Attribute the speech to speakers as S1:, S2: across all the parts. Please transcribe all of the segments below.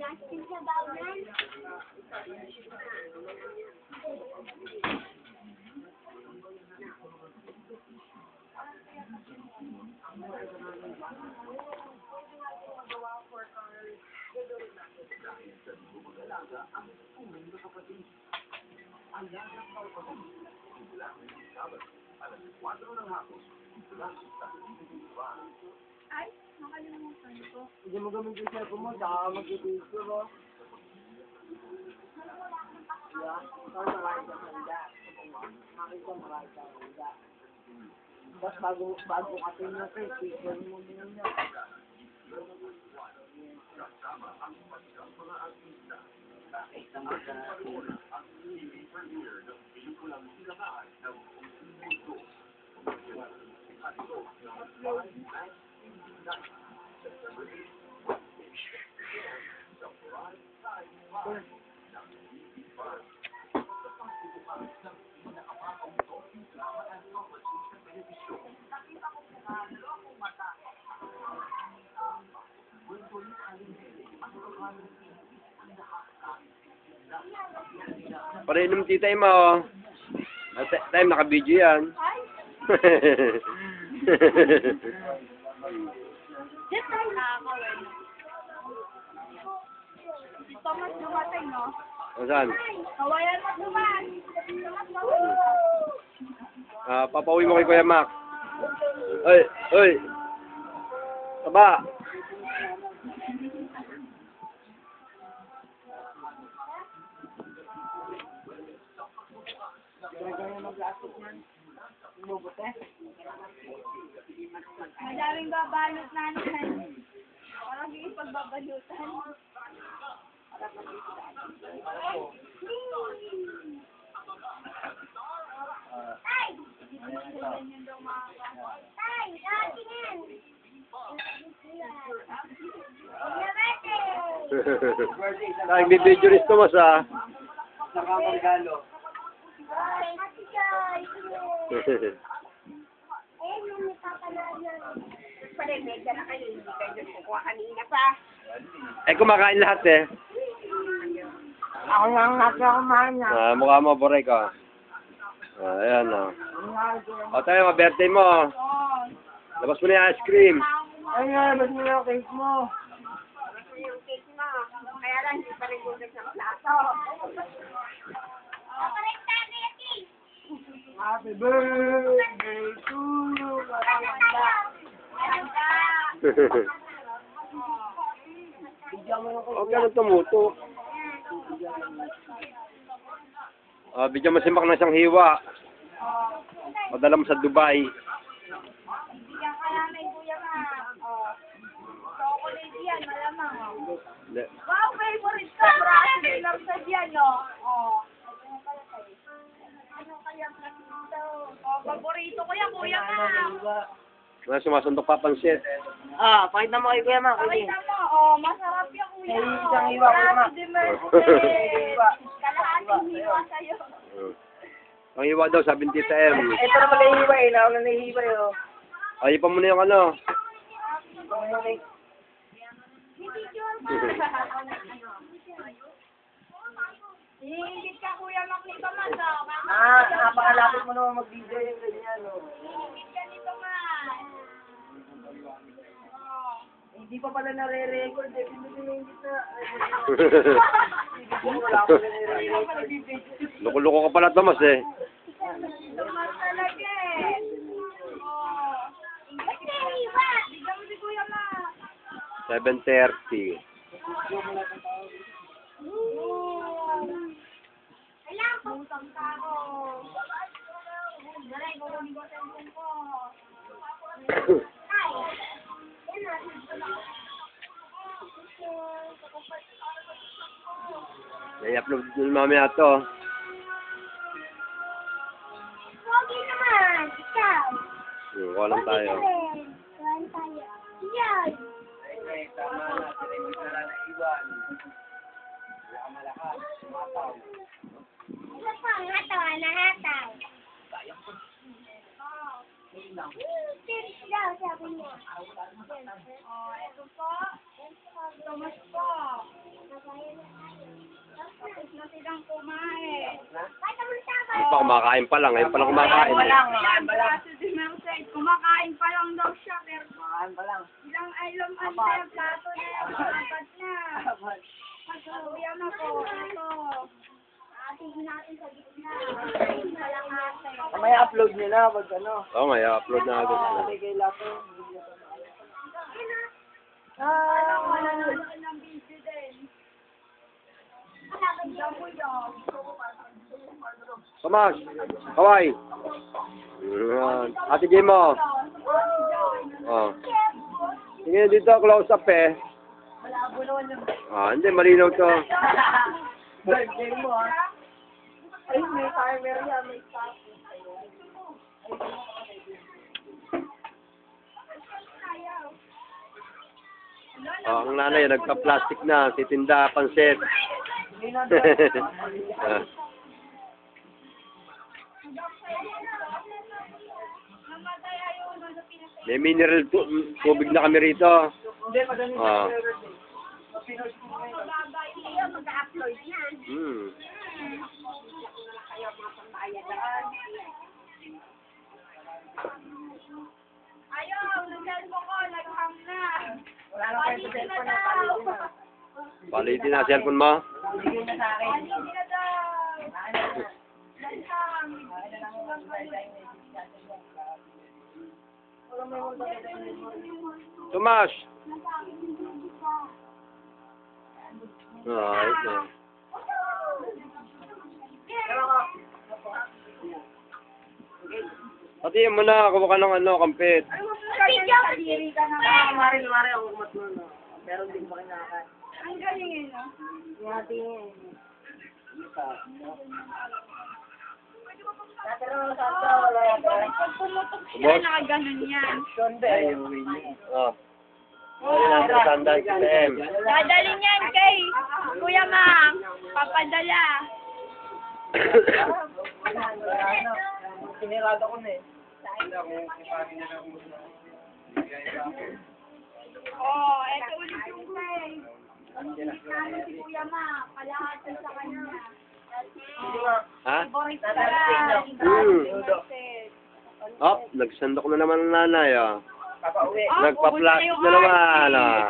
S1: Plastic sa bawal. Ay, nakalimutan ko.
S2: Hindi mo gamitin yung cellphone mo, saka mag-video mo. Yeah, parang marami kang handa. Makita marami kang handa. Tapos bago ka pinatay, picture mo muna.
S3: Para inom tita mo, oh. Time, naka-video yan.
S1: Si Thomas dumating, no?
S3: Saan?
S1: Kawayan mo duman.
S3: Papauwi mo kay Kuya Mac. Oy, oy. Taba.
S1: Madaming babalot natin. Parang hindi pagbabalutan. Tay! Tay! Tingin!
S3: Nagbibidyo rin Thomas, ah.
S2: Nakakargalo.
S1: Ay, Ate Joy! Eh, may papalayan. Parebeda na kayo, hindi kayo kukuha kanina pa.
S3: Kumakain lahat, eh.
S2: Ako lang nakakumahan niya.
S3: Mukha mo, boray ka. Ayan, oh. Tayo, birthday mo. Labas mo na yung ice cream.
S2: Ay nga, ba't mo yung cake mo?
S1: Yung cake mo. Kaya lang, hindi pa rin gulat sa plato. Paparin tayo yung cake.
S2: Happy birthday to you. Bigyan mo yung cake.
S3: Huwag ka nang tumuto. Bigyan mo si Mac ng isang hiwa. Padala mo sa Dubai.
S1: Bigyan ka namin, Kuya Ma. Chocolate yan, malamang.
S3: Hindi.
S1: Wow, favorite ka. Bracelet lang sa diyan, no? Ano kaya ito? Paborito ko yan, Kuya Ma.
S3: Sumasundok pa pansit.
S2: Pakita mo kay Kuya Mac.
S1: Pakita mo, masarap yan, Kuya.
S2: Ay, isang hiwa, Kuya Ma.
S1: Kalahating hiwa sa'yo.
S3: Ang hiwa daw, sabi ni Tita M.
S2: Ito naman nahihiwa eh. Nauna nahihiwa eh. Oh.
S3: Ay, pa muna yung ano.
S1: Hihingit ka, Kuya Mac, ni Tomas, oh.
S2: Napakalapit mo naman mag-video yung ganyan, oh.
S1: Hihingit ka ni Tomas.
S2: Hindi pa pala nare-record eh. Pinag-hingit na. Wala pa nare-record.
S3: Loko-loko ka pala, Thomas, eh.
S1: Tomas talaga, eh. Bigyan mo si Kuya Mac.
S3: 7:30.
S1: Alam, pusang tao. Daray, kukunin ko sa cellphone ko. Ay, yan na.
S3: I-upload din mamaya to.
S1: Pogi naman, ikaw.
S3: Kuha lang tayo.
S1: Kuhaan tayo. Yan.
S2: Ay, tama na. Tinimik na lang na iwan. Wala ka malakas. Mataw.
S1: Isa pa, hataw, nahataw. Tips daw, sabi niya. Ito po. Thomas po. Tapos na silang kumain.
S3: Hindi pa kumakain pa lang. Ngayon pa lang kumakain.
S1: Yan, braso si Mercedes. Kumakain pa lang daw siya, pero
S2: Makaan pa lang.
S1: ilang ilang ano na yung plato na yung apat na. Pagkaluya na po. Ito. Atingin natin sa gitna. Kalahati.
S2: May upload nyo na pag ano.
S3: Oo nga, i-upload na agad.
S2: Sabi kay Lapo.
S1: Wala nanonood ng video din.
S3: Tomas, kaway. Ayan. Ate Jemo. Oh. Tingnan dito, close up eh. Hindi, malinaw to.
S2: Birthday mo ah. Ay, may timer yan. May stop.
S3: Ang nanay, nagpa-plastic na. Titinda, pansit.
S2: Hindi na
S3: Ah. May mineral tubig na kami rito.
S2: Hindi, madami
S3: Ah.
S2: na birthday. Pinost mo ngayon.
S1: Mag-upload yan.
S3: Hmm.
S1: Ayaw, nag-cellphone ko, nag-hang na.
S2: Wala na kayo sa cellphone na palitin na.
S3: Palitin na cellphone mo.
S2: Bigyan na sa akin.
S1: Hindi na daw. Nag-hang.
S2: Wala may wala kayo.
S3: Tomas. Ito. Pati mo na, kuha ka ng kampit.
S1: Kadiri ka na.
S2: Mari ako kumatulog. Pero hindi ko kinakain.
S1: Ang galing yun, no?
S2: Yung ating... Pero sa ito, wala yan.
S1: Pag pumutok siya, nakaganon yan.
S2: Sonde.
S3: Oh. Ayun ang sandal si Em.
S1: Dadalhin yan kay Kuya Ma. Papadala.
S2: Sinirado ko na eh.
S1: Oh, eto ulit yung kay. Namin si Kuya Ma. Kalahatan sa kanya.
S3: Ha?
S1: Boris Tara.
S3: Oh, nagsandok na naman ang nanay, ah.
S2: Papauwi.
S3: Nagpa-plastic na naman, ah.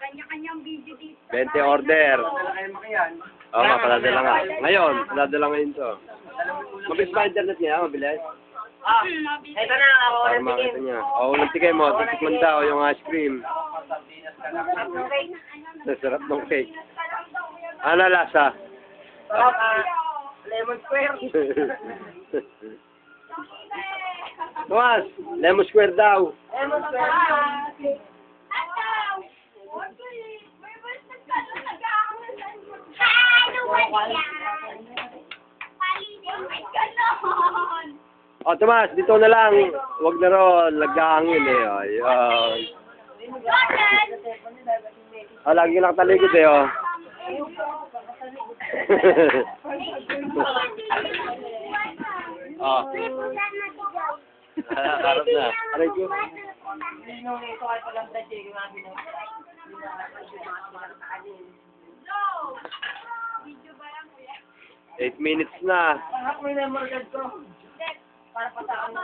S1: Kanya-kanyang video dito.
S3: 20 order.
S2: Wala kayo makiyan.
S3: Oo nga, paladala nga. Ngayon, paladala ngayon to. Mabilis ba internet niya? Mabilis?
S2: Ah, ito na ako.
S3: Para makita niya. Oo, ulang tigay mo. Titikman daw yung ice cream. Nasarap ng cake. Ano lasa?
S2: Sarap lemon square.
S3: Tomas, lemon square daw.
S2: Lemon square.
S3: Oh, Tomas, dito na lang. Huwag na ron. Nagkahangin eh. Ayun. Ah, lagi nakatalikod eh, oh. Oh. Harap na. Aray ko.
S2: Nung ito ay palang tachi, yung namin ng...
S3: 8 minutes na.
S2: Parang may memory card ko. Para pa sa ano.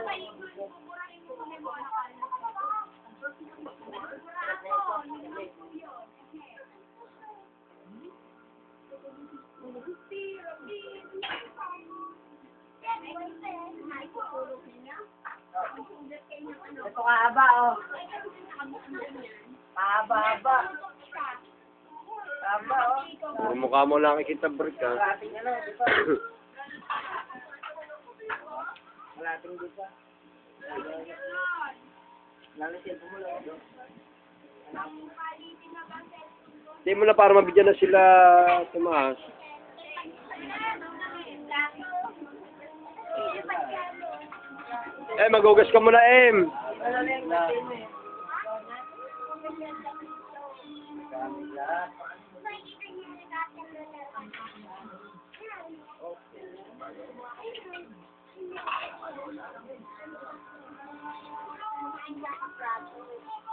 S2: Ito kaaba, oh. Kaaba-aba. Kaaba, oh.
S3: Puro mukha mo lang ikita break, ha?
S2: Malating ano, di ba? Malating di ba? Lalisin mo lang.
S3: Hindi mo na para mabigyan na sila, Tomas. Magugas ka muna, Em.
S2: Ano na yung lalim eh.
S1: Thank you.